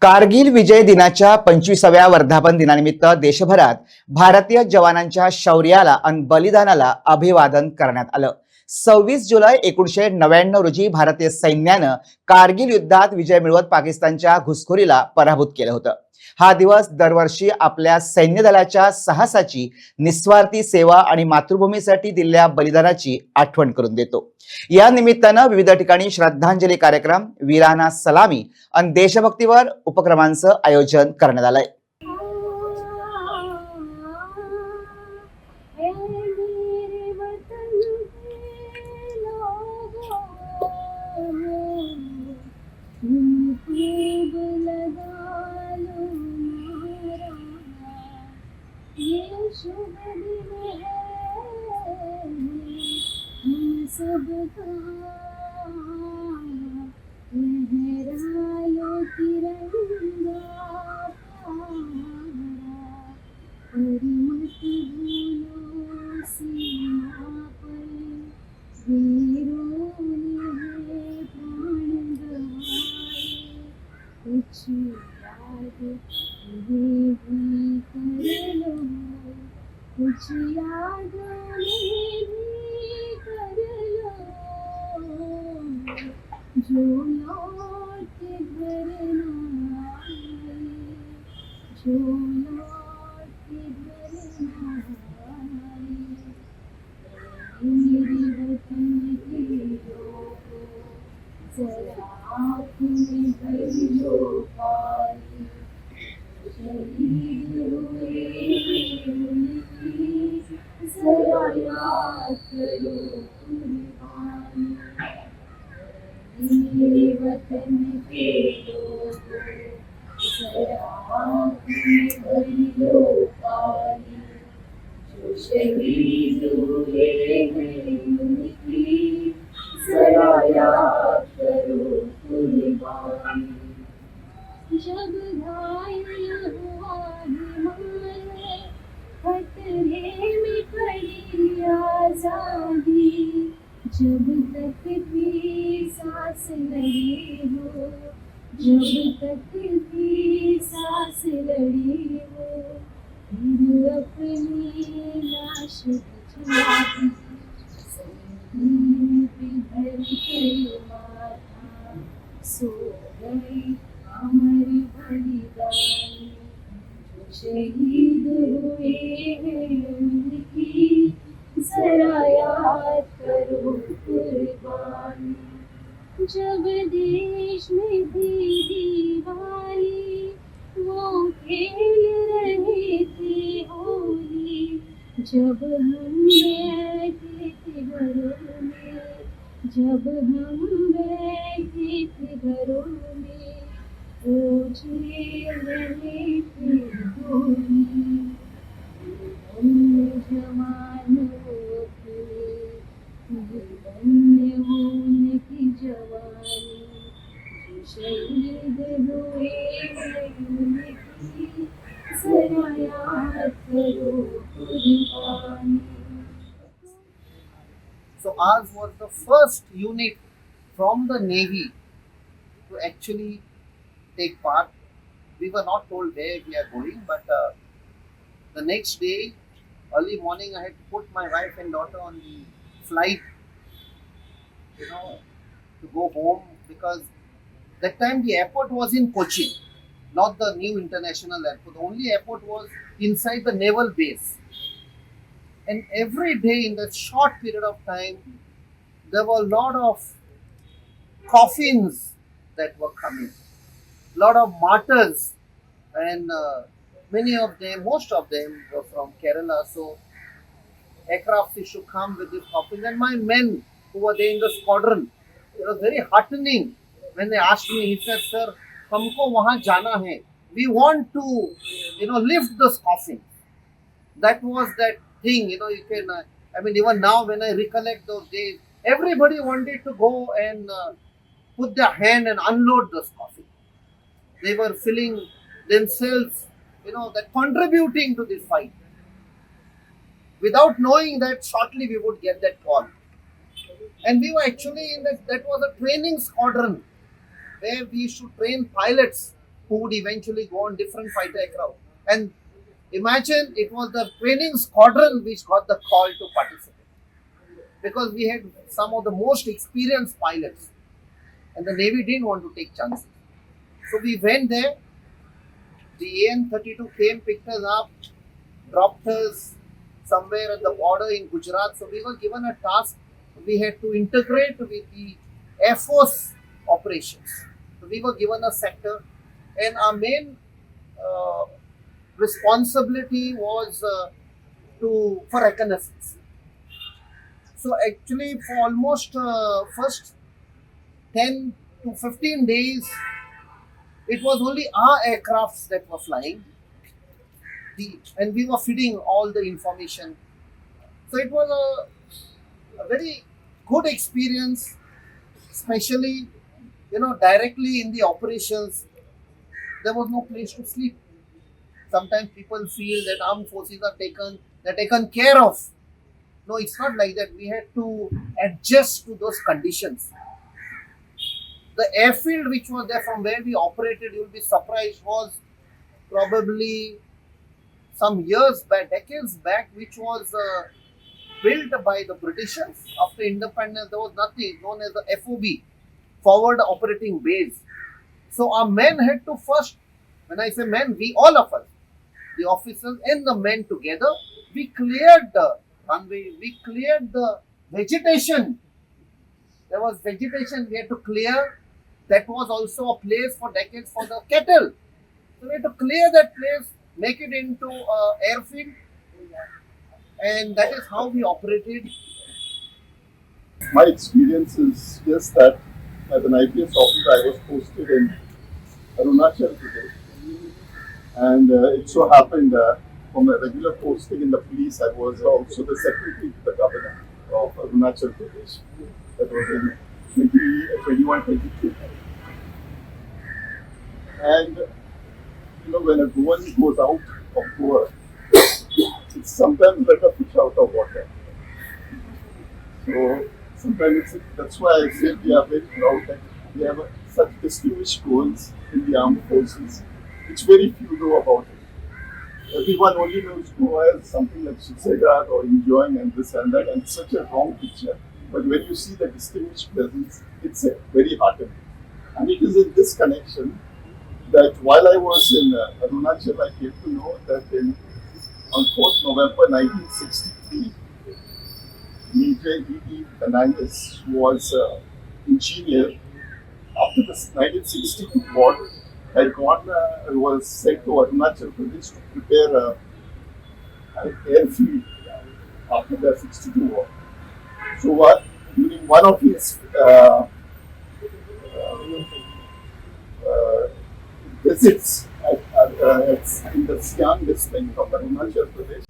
कारगिल विजय दिनाच्या 25व्या वर्धापन दिनानिमित्त देशभरात भारतीय जवानांच्या शौर्याला आणि बलिदानाला अभिवादन करण्यात आलं। 26 जुलै 1999 रोजी भारतीय सैन्यानं कारगिल युद्धात विजय मिळवत पाकिस्तानच्या घुसखोरीला पराभूत केलं होतं। हा दिवस दरवर्षी आपल्या सैन्य दलाच्या साहसाची, निस्वार्थी सेवा आणि मातृभूमीसाठी दिलेल्या बलिदानाची आठवण करून देतो। या निमित्तानं विविध ठिकाणी श्रद्धांजली कार्यक्रम, वीरांना सलामी आणि देशभक्तीवर उपक्रमांचं आयोजन करण्यात आलंय। सबका लहरा लो तिरंगा और मत भूलो सीमा पर वीरों ने प्राण गंवाए। कुछ याद ये भी कर लो, कुछ याद जो लौट घर न आए, जो लौट घर न आए। मेरे वतन के लोगों, जरा आँख में भर लो पानी। शहीद हुए उनकी जरा याद करो कुर्बानी। मेरे वतन के लोगों, जरा आँख में भर लो पानी। जो शहीद हुए हैं उनकी जरा याद करो कुर्बानी। जब घायल हुआ हिमालय, खतरे में खड़ी आजादी। जब तक भी सांस लड़ी हो, जब तक भी सांस लड़ी हो, फिर अपनी लाश भिजवा दी। ज़मीन पे धर कर माथा सो गए अमर बलिदानी। जो शहीद हुए हैं उनकी जरा याद करो कुर्बानी। जब देश में थी दिवाली, वो खेल रहे थे होली। जब हम बैठे थे घरों में, जब हम बैठे थे घरों में, वो झेल रहे थे होली। उन जवानों उनकी जवानी, जो शहीद हुए उनकी जरा याद करो कुर्बानी। So ours was the first unit from the Navy to actually take part. We were not told where we are going, but the next day, early morning, I had to put my wife and daughter on the flight, to go home, because that time the airport was in Kochi, not the new international airport. The only airport was inside the naval base. And every day in that short period of time, there were a lot of coffins that were coming, lot of martyrs, and many of them, most of them were from Kerala. So aircraft used to come with these coffins, and my men who were there in the squadron, it was very heartening when they asked me. He said, "Sir, हमको वहाँ जाना है. We want to, lift this coffin." That was that thing, you can. Even now when I recollect those days, everybody wanted to go and put their hand and unload this coffin. They were feeling themselves, that contributing to this fight, without knowing that shortly we would get that call. And we were actually that was a training squadron where we used to train pilots who would eventually go on different fighter aircraft. And imagine it was the training squadron which got the call to participate because we had some of the most experienced pilots and the Navy didn't want to take chances. So we went there. The AN-32 came, picked us up, dropped us somewhere at the border in Gujarat. So we were given a task. We had to integrate with the Air Force operations. So we were given a sector, and our main responsibility was for reconnaissance. So actually, for almost first 10 to 15 days, it was only our aircrafts that were flying, and we were feeding all the information. So it was a very good experience, especially directly in the operations. There was no place to sleep. Sometimes people feel that armed forces they're taken care of. No, it's not like that. We had to adjust to those conditions. The airfield which was there from where we operated, you'll be surprised, was probably some years back, decades back, which was built by the Britishers. After independence, there was nothing known as the FOB, Forward Operating Base. So our men had to first, when I say men, we all of us, the officers and the men together, we cleared the runway, we cleared the vegetation. There was vegetation we had to clear. That was also a place for decades for the cattle. So we had to clear that place, make it into an airfield, and that is how we operated. My experience is just that as an IPS officer, I was posted in Arunachal Pradesh, and it so happened from a regular posting in the police, I was also the secretary to the governor of Arunachal Pradesh. That was in 21-22. And when a woman goes out of work, it's sometimes like a fish out of water. So sometimes that's why I say we are very proud that we have such distinguished roles in the armed forces, which very few know about it. Everyone only knows as something like Shiksegard or enjoying and this and that, and it's such a wrong picture. But when you see the distinguished presence, it's very heartening. And it is in this connection that while I was in Arunachal, I came to know that on 4th November 1963, Major E.D. Fernandez was engineer. After the 1962 war, was sent to Arunachal Pradesh to prepare an airfield after the 62 war. So during one of his visits in the Siang district of Arunachal Pradesh,